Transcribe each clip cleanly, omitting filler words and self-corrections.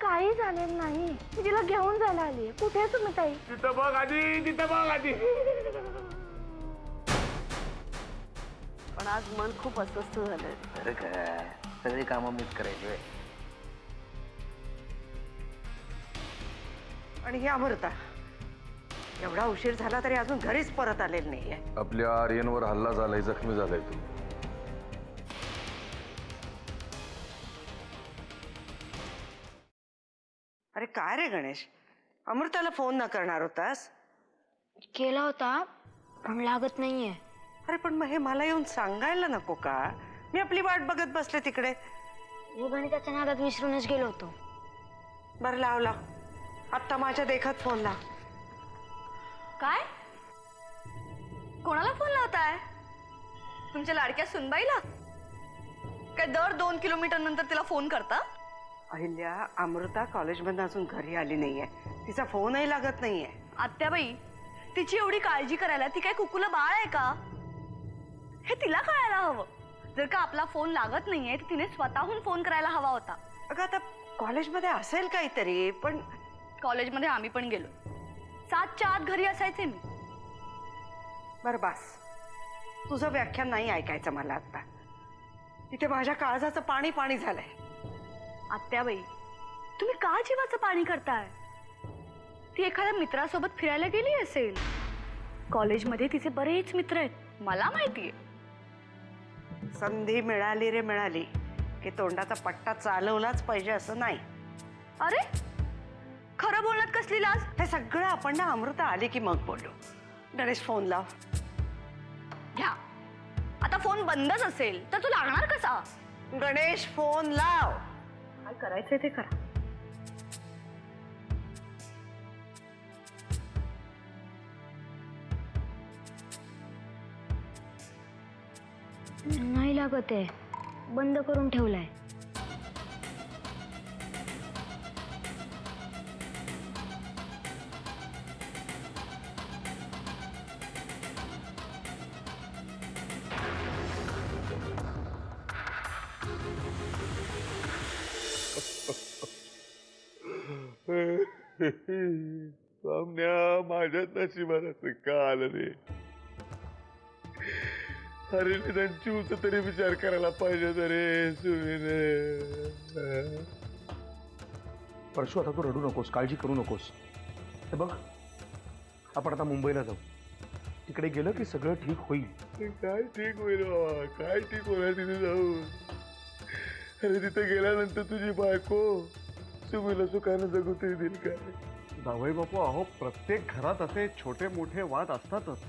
काही झालेलं नाही. मी तिला घेऊन जायला आली. कुठे आहे तुम्ही ताई? तिथं बघ आधी, तिथं बघ आधी. पण आज मन खूप अस्वस्थ झालंय. अरे काय सगळी कामं मीच करायची. आणि ही अमृता एवढा उशीर झाला तरी अजून घरीच परत आलेली नाहीये. आपल्या आर्यनवर हल्ला झालाय, जखमी झालाय तू. अरे काय रे गणेश, अमृताला फोन न करणार होतास? केला होता पण लागत नाहीये. अरे पण मग हे मला येऊन सांगायला नको का? मी आपली वाट बघत बसले तिकडे. मी गणिताच्या नादात विसरूनच गेलो होतो. बरं लावला, आत्ता माझ्या देखत फोन लाव. काय? कोणाला फोन लावताय? तुमच्या लाडक्या सुनबाईला? काय दर 2 किलोमीटर नंतर तिला फोन करता? अहिल्या, अमृता कॉलेजमधून अजून घरी आली नाहीये, तिचा फोनही लागत नाहीये. आत्याबाई, तिची एवढी काळजी करायला ती काय कुकुला बाळ आहे का? हे तिला कळायला हवं. जर का आपला फोन लागत नाहीये तर तिने स्वतःहून फोन करायला हवा होता. अगं आता कॉलेजमध्ये असेल काहीतरी, पण कॉलेजमध्ये आम्ही पण गेलो. 7च्या आत घरी असायचे मी. बरं बास, तुझं व्याख्यान नाही ऐकायचं मला आता. इथे माझ्या काळजाचं पाणी पाणी झालंय. आत्याबाई, तुम्ही का जीवाचं पाणी करताय? ती एखाद्या मित्रासोबत फिरायला गेली असेल. कॉलेजमध्ये तिचे बरेच मित्र आहेत, मला माहितीये. संधी मिळाली रे मिळाली की तोंडाचा पट्टा चालवलाच पाहिजे असं नाही. अरे खरं बोलण्यात कसली लाज? हे सगळं आपण ना अमृता आली की मग बोलू. गणेश फोन लाव. घ्या. आता फोन बंदच असेल तर तू लागणार कसा? गणेश फोन लाव. काय करायचंय ते करा. नाही लागत आहे. बंद करून ठेवलाय. सामन्या माझ्याच नशिबात असं का आलं रे? अरे निदान चिवचा तरी विचार करायला पाहिजे रे सुमीने. परशु, आता तू रडू नकोस, काळजी करू नकोस. हे बघ, आपण आता मुंबईला जाऊ. तिकडे गेलं की सगळं ठीक होईल. काय ठीक होईल बाबा, काय ठीक होणार तिथे जाऊन? अरे तिथे गेल्यानंतर तुझी बायको सुमीला सुखानं जगू तरी देईल काय? जावई बापू, अहो प्रत्येक घरात असे छोटे मोठे वाद असतातच.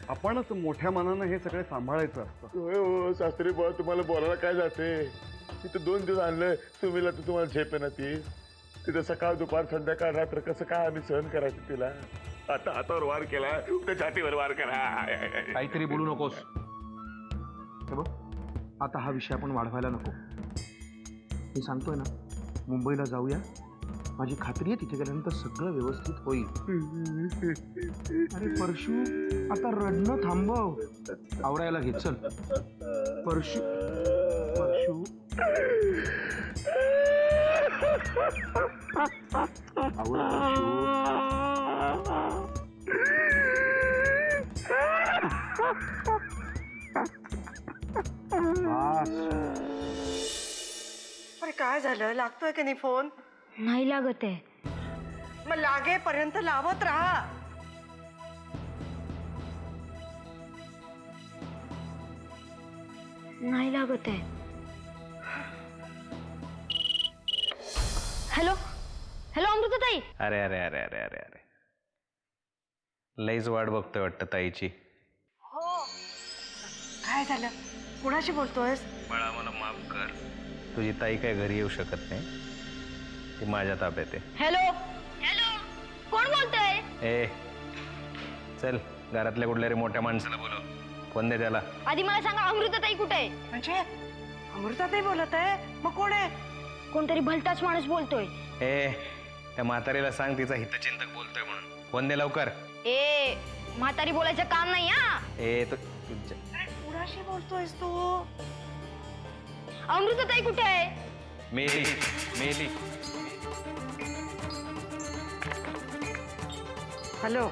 आपणच मोठ्या मनानं हे सगळे सांभाळायचं असतं. होय हो सासरी बा, तुम्हाला बोलायला काय जाते? तिथं 2 दिवस आणलं सुमीला, तर तुम्हाला झेप आहे ना ती? तिथं सकाळ दुपार संध्याकाळ रात्र कसं काय आम्ही सहन करायचं तिला? आता हातावर वार केला, त्या छातीवर वार करा. काहीतरी बोलू नकोस. हे बघ, आता हा विषय आपण वाढवायला नको. मी सांगतोय ना, मुंबईला जाऊया. माझी खात्री आहे तिथे गेल्यानंतर सगळं व्यवस्थित होईल. अरे परशु, आता रडणं थांबव. आवरायला घे, चल. परशु, परशु, आवरा परशु. अरे काय झालं? लागतोय की नाही फोन? नाही लागत आहे. मग लागेपर्यंत लावत राहा. नाही लागत आहे. हॅलो हॅलो, अमृताताई. अरे अरे अरे अरे अरे अरे, लईच वाट बघतोय वाटतं ताईची. काय झालं? कुणाशी बोलतोयस? बाळा, मला माफ कर. तुझी ताई काय घरी येऊ शकत नाही, ती माझ्या ताब्यात आहे. हॅलो हॅलो, कोण बोलतोय? ए चल, घरातल्या कुठल्या रे मोठ्या माणसाला बोलव. फोन दे त्याला. आधी मला सांगा, अमृताताई कुठे आहे? म्हणजे अमृता नाही बोलत आहे? मग कोण आहे? कोणतरी भलताच माणूस बोलतोय. ए, त्या म्हातारीला सांग तिचा हितचिंतक बोलतोय म्हणून. फोन दे लवकर. ए, म्हातारी बोलायचं काम नाही. हा, ए तो कुणाशी बोलतोयस तू? अमृताताई कुठे आहे? मेली मेली. हॅलो,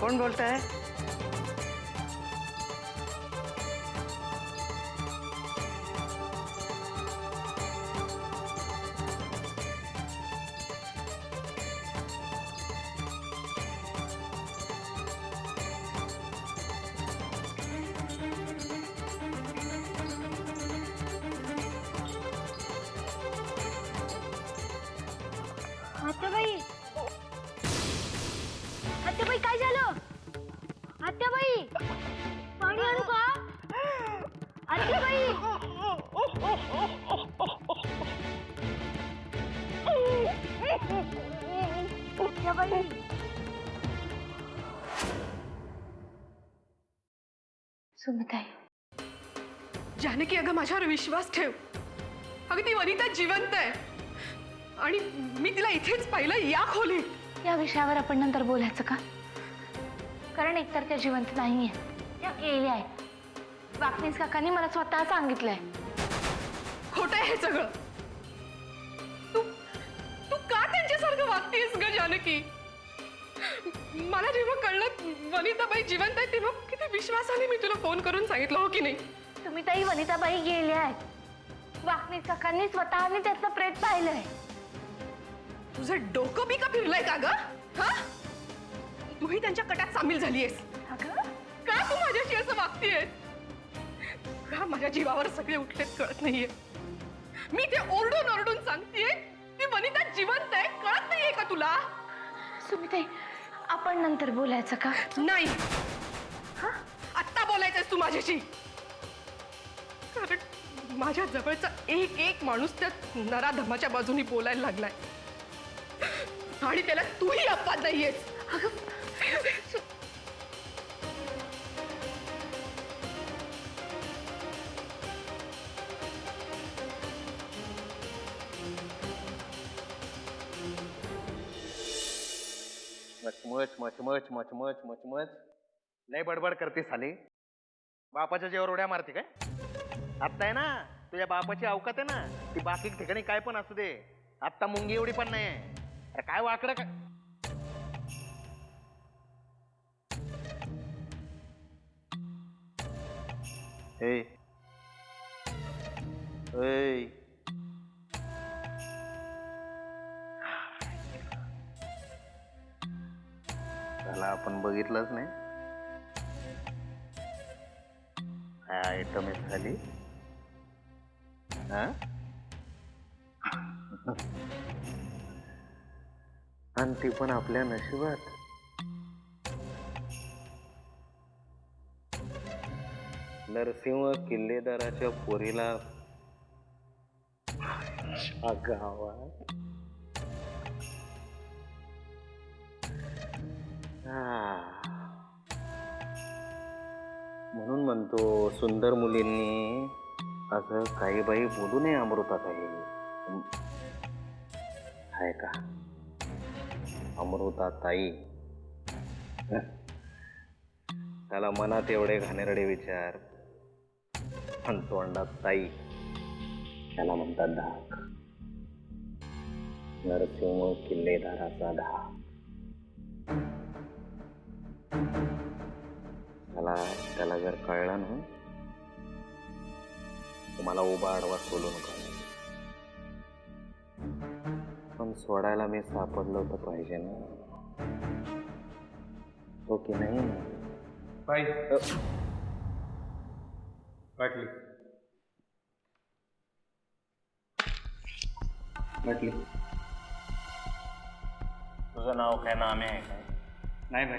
कोण बोलताय? आत्याबाई, आत्याबाई काय झालं? आत्याबाई, पाणी आणू का? आत्याबाई, आत्याबाई. सुमिताई, जानकी, अगं माझ्यावर विश्वास ठेव. अगं ती वनिता जिवंत आहे आणि मी तिला इथेच पाहिलं, या खोलीत. या विषयावर आपण नंतर बोलायचं का? कारण एकतर त्या जिवंत नाहीये, त्या गेल्या आहेत. वाकणीस काकांनी मला स्वतः सांगितलंय. खोटं आहे हे सगळं. तू तू का त्यांच्यासारखं वागतेस ग जानकी? मला जेव्हा कळलं वनिताबाई जिवंत आहे तेव्हा किती विश्वासाने मी तुला फोन करून सांगितलं, हो की नाही? तुम्ही ताई, वनिताबाई गेल्या आहेत. वाकणीस काकांनी स्वतःने त्याचं प्रेत पाहिलंय. तुझं डोकं बी का फिरलंय का ग? हा, तूही त्यांच्या कटात सामील झालीयस. अगं, का तू माझ्याशी असं वागतेयस? का माझ्या जीवावर सगळे उठलेत कळत नाहीये? मी ते ओरडून ओरडून सांगतेय ती वनिता जिवंत आहे, कळत नाहीये का तुला? सुमिताई, आपण नंतर बोलायचं का? नाही, आत्ता बोलायचंस तू माझ्याशी. कारण माझ्या जवळचा एक एक माणूस त्या नराधमाच्या बाजूनी बोलायला लागलाय आणि त्याला तूही अपवाद नाहीयेस. मचमच मचमच मचमच मचमच लय बडबड करते साली. बापाच्या जेवर उड्या मारते काय? आत्ता आहे ना तुझ्या बापाची अवकात आहे ना, ती बाकी ठिकाणी काय पण असू दे, आत्ता मुंगी एवढी पण नाही. अरे काय वाकडं काय? ए ए, त्याला आपण बघितलंच नाही. काय आयटम आहे खाली? हा, आणि ती पण आपल्या नशिबात. नरसिंह किल्लेदाराच्या पोरीला गावात म्हणून म्हणतो सुंदर मुलींनी असं काही बाई बोलू नये अमृताताई. आहे का अमृताताई? त्याला मनात एवढे घाणेरडे विचार आणि तोंडात ताई, त्याला म्हणतात धाक. नरसिंह किल्लेदाराचा धाक. त्याला जर कळलं ना, तुम्हाला उभा आडवा सोडू नका. पण सोडायला मी सापडलो तर पाहिजे ना, तो की नाही? वाटली वाटली. तुझं नाव काय नामे आहे काय? नाही भाई,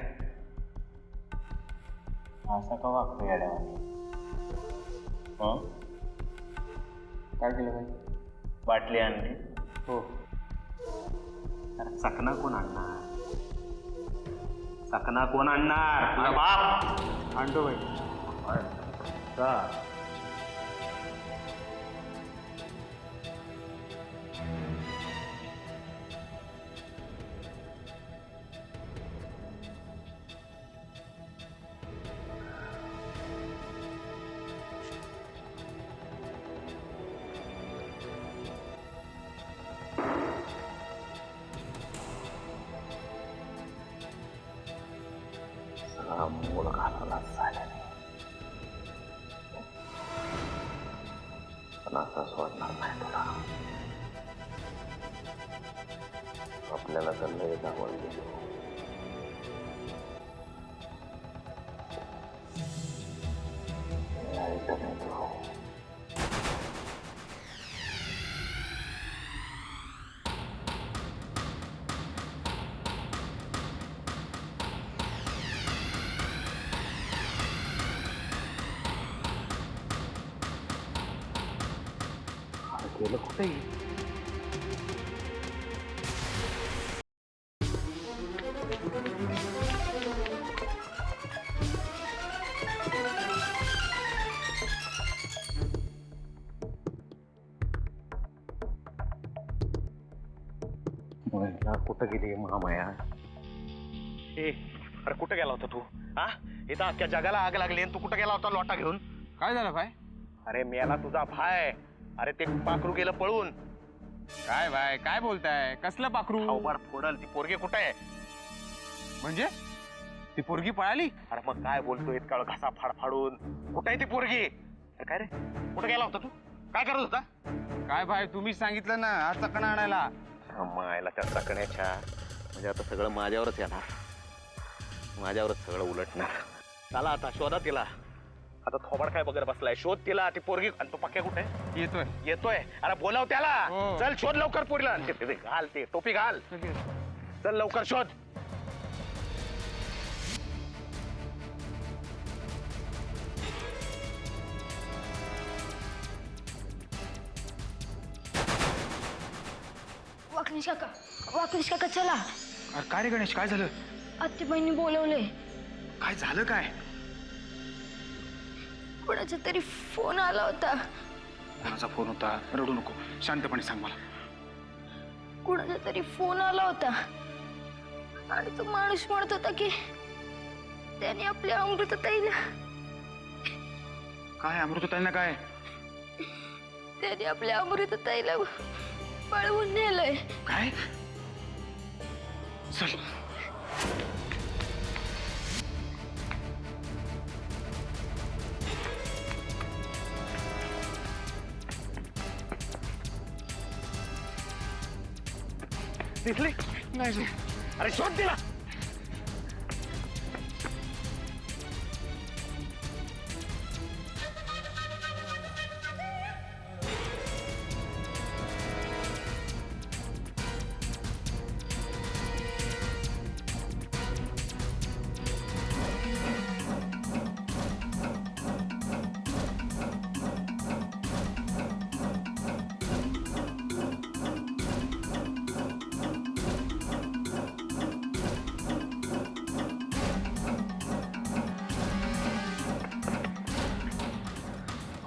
असं का वागतो येड्यावानी? काय केलं भाई? बाटली आणली. हो, अरे चकना कोण आणणार? चकना कोण आणणार? तुझा बाप आणतो भाई. का? आता सोडणार नाही तुला. आपल्याला तर लय जावळ गेलो. ऐकत नाही तू. गेलं कुठे? कुठं गेली महामाया? ए अरे कुठं गेला होता तू? हा इथं अख्ख्या जगाला आग लागली आणि तू कुठं गेला होता लोटा घेऊन? काय झालं भाई? अरे मेला तुझा भाय. अरे ते पाखरू गेलं पळून. काय भाई काय बोलताय? कसलं पाखरू? अवबार फोडल. ती पोरगी कुठं आहे? म्हणजे ती पोरगी पळाली? अरे मग काय बोलतोय इतका वेळ घासा फाडफाडून? कुठं आहे ती पोरगी? अरे काय रे कुठं गेला होता तू? काय करत होता? काय भाई तुम्ही सांगितलं ना आज चकणा आणायला. मायला त्या टाकण्याच्या म्हणजे आता सगळं माझ्यावरच येणार. माझ्यावरच सगळं उलटणार. चला आता शोधा तिला. आता थोबाड काय बघत बसलाय? शोध तिला. ती पोरगी. आणि तो पक्क्या कुठे येतोय. येतोय? अरे बोलाव त्याला. हो. चल शोध लवकर पोरीला. ते घाल ते टोपी घाल. चल लवकर शोध. वाकनिश काका चला. अरे काय रे गणेश काय झालं? आत्तेबाईंनी बोलवले. काय झालं काय? कोणाचा तरी फोन आला होता. कोणाचा फोन होता? रडू नको शांतपणे सांग मला. कुणाचा तरी फोन आला होता आणि तो माणूस म्हणत होता की त्याने आपल्या अमृतताईला काय अमृतताईंना काय? त्याने आपल्या अमृतताईला पळवून नेलंय. काय? चल दिसली नाही. अरे शोध तिला.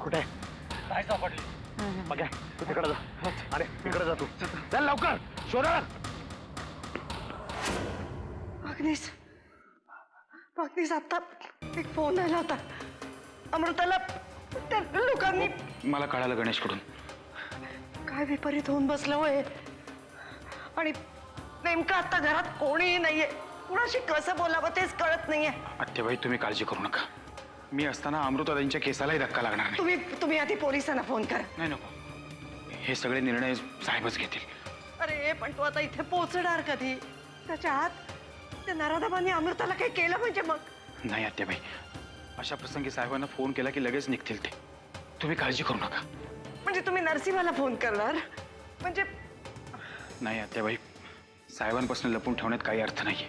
कुठे काय सापडली? बघा तू तिकडे जा. अरे तिकडे जा तू. चल लवकर शोधा. मागणीस आता एक फोन आला होता. अमृताला त्या लोकांनी मला कळालं गणेशकडून. काय विपरीत होऊन बसलं होय. आणि नेमकं आता घरात कोणीही नाहीये. कुणाशी कसं बोलावं तेच कळत नाहीये. आत्तेबाई तुम्ही काळजी करू नका. मी असताना अमृताताईंच्या केसालाही धक्का लागणार नाही. तुम्ही आधी पोलिसांना फोन करा. नाही नको. हे सगळे निर्णय साहेबच घेतील. अरे पण तू आता इथे पोहोचणार कधी? त्याच्या आत त्या नराधमांनी अमृताला काही केलं म्हणजे मग? नाही आत्याबाई अशा प्रसंगी साहेबांना फोन केला की लगेच निघतील ते. तुम्ही काळजी करू नका. म्हणजे तुम्ही नरसिंहाला फोन करणार? म्हणजे नाही आत्याबाई साहेबांपासून लपून ठेवण्यात काही अर्थ नाहीये.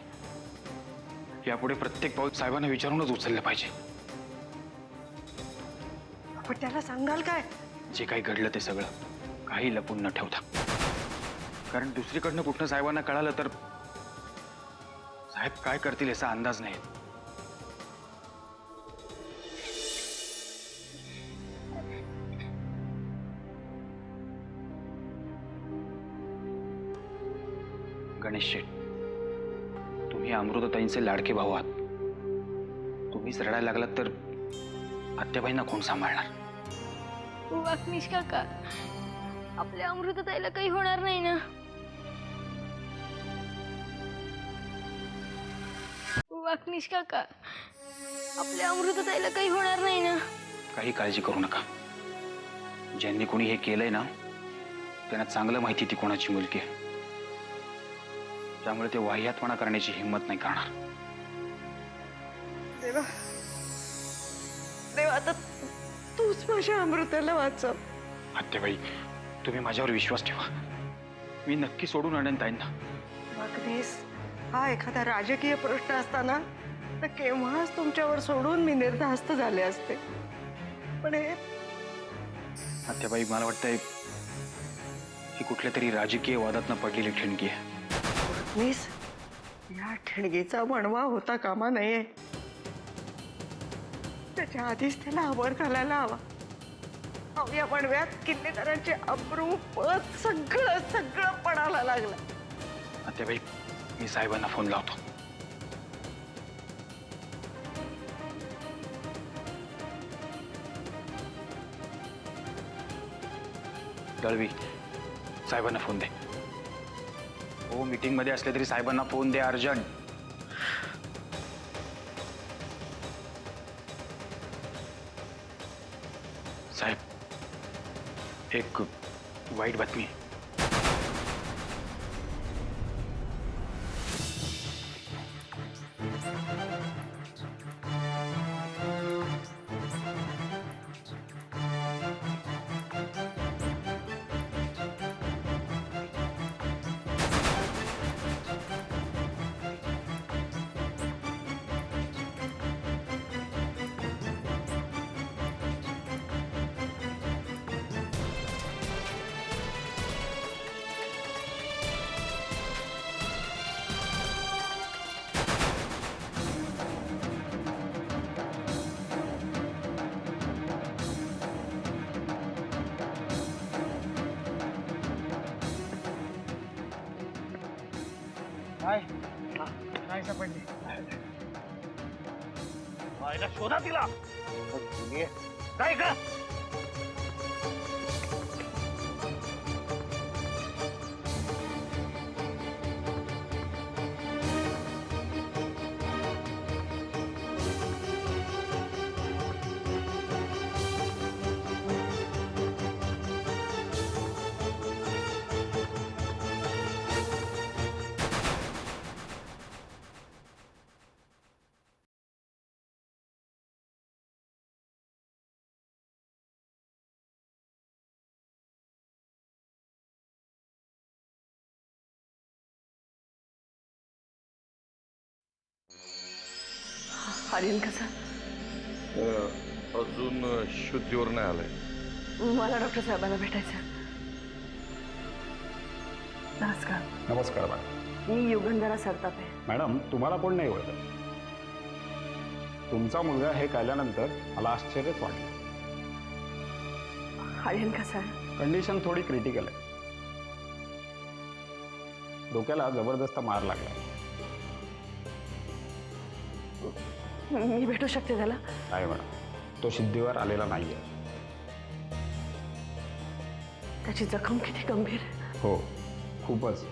यापुढे प्रत्येक पाऊल साहेबांना विचारूनच उचललं पाहिजे. पण त्याला सांगाल काय? जे काही घडलं ते सगळं काही लपून न ठेवता. कारण दुसरीकडनं कुठनं साहेबांना कळालं तर साहेब काय करतील याचा अंदाज नाही. गणेश शेठ तुम्ही अमृतताईंचे लाडके भाऊ आहात. तुम्हीच रडायला लागलात तर आत्याबाईंना कोण सांभाळणार? वाकनिश काका आपल्या अमृतताईला काही होणार नाही ना? वाकनिश काका आपल्या अमृतताईला काही होणार नाही ना? काही काळजी करू नका. ज्यांनी कोणी हे केलंय ना त्यांना चांगलं माहिती ती कोणाची मुलगी आहे. त्यामुळे ते वाह्यातपणा करण्याची हिंमत नाही करणार. देवा देवा, आता तूच माझ्या अमृताला वाचव. आत्याबाई, तुम्ही माझ्यावर विश्वास ठेवा. मी नक्की सोडून आणेन ताईंना. वागणेस, हा एखादा राजकीय प्रश्न असताना तर केव्हाच तुमच्यावर सोडून मी निर्धास्त झाले असते. पण हे आत्याबाई, मला वाटतंय ही कुठल्या तरी राजकीय वादातनं पडलेली ठिणगी आहे. वागणेस, या ठिणगीचा वणवा होता कामा नये. त्याच्या आधीच त्याला आवर घालायला हवा. अहो, या वणव्यात किल्लेदारांचे अब्रू पद सगळं सगळं पडायला लागलं. आत्याबाई, मी साहेबांना फोन लावतो. दळवी, साहेबांना फोन दे. हो, मीटिंग मध्ये असले तरी साहेबांना फोन दे अर्जंट. साहेब, एक वाईट बातमी आहे. काय सापडली? शोधा तिला. काय का? आर्यन कसा? अजून शुद्धीवर नाही आलाय. मला डॉक्टर साहेबांना भेटायचं. नमस्कार. नमस्कार मॅडम. मी युगंधरा सरताप आहे. मॅडम, तुम्हाला कोण नाही ओळखत. तुमचा मुलगा हे कळल्यानंतर मला आश्चर्यच वाटलं. आर्यन कसा आहे? कंडिशन थोडी क्रिटिकल आहे. डोक्याला जबरदस्त मार लागला. मी भेटू शकते त्याला? नाही मॅडम, तो सिद्धीवर आलेला नाहीये. त्याची जखम किती गंभीर आहे. हो, खूपच.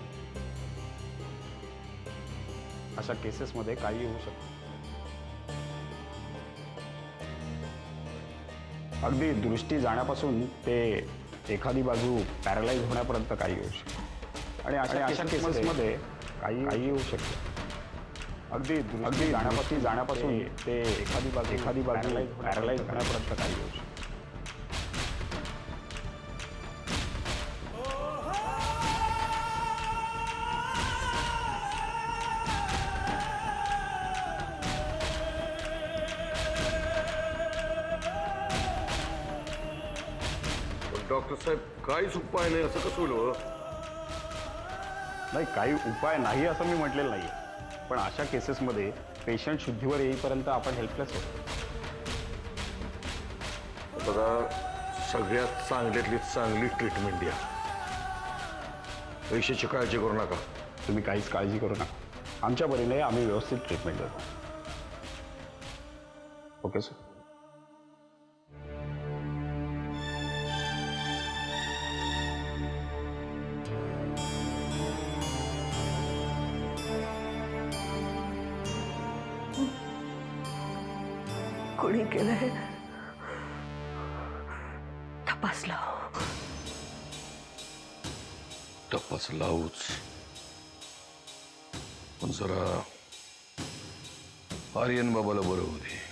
अशा केसेसमध्ये काही होऊ शकतं. अगदी दृष्टी जाण्यापासून ते एखादी बाजू पॅरालाइज होण्यापर्यंत काही होऊ शकतं. आणि अशा केसेसमध्ये काही होऊ शकतं. अगदी जाण्यापासून ते एखादी बाजू पॅरालाइज होण्यापर्यंत काही होऊ शकतं. डॉक्टर साहेब, काहीच उपाय नाही असं कसं होईल? नाही, काही उपाय नाही असं मी म्हटलेलं नाही. पण अशा केसेसमध्ये पेशंट शुद्धीवर येईपर्यंत आपण हेल्पलेस होतो. बघा, सगळ्यात चांगल्यातली चांगली ट्रीटमेंट द्या. पैशाची काळजी करू नका. तुम्ही काहीच काळजी करू नका. आमच्या परीने आम्ही व्यवस्थित ट्रीटमेंट देतो. Okay sir. कोणी केलंय तपासलं. तपास लावूच, पण जरा आर्यन बाबाला बरं होते.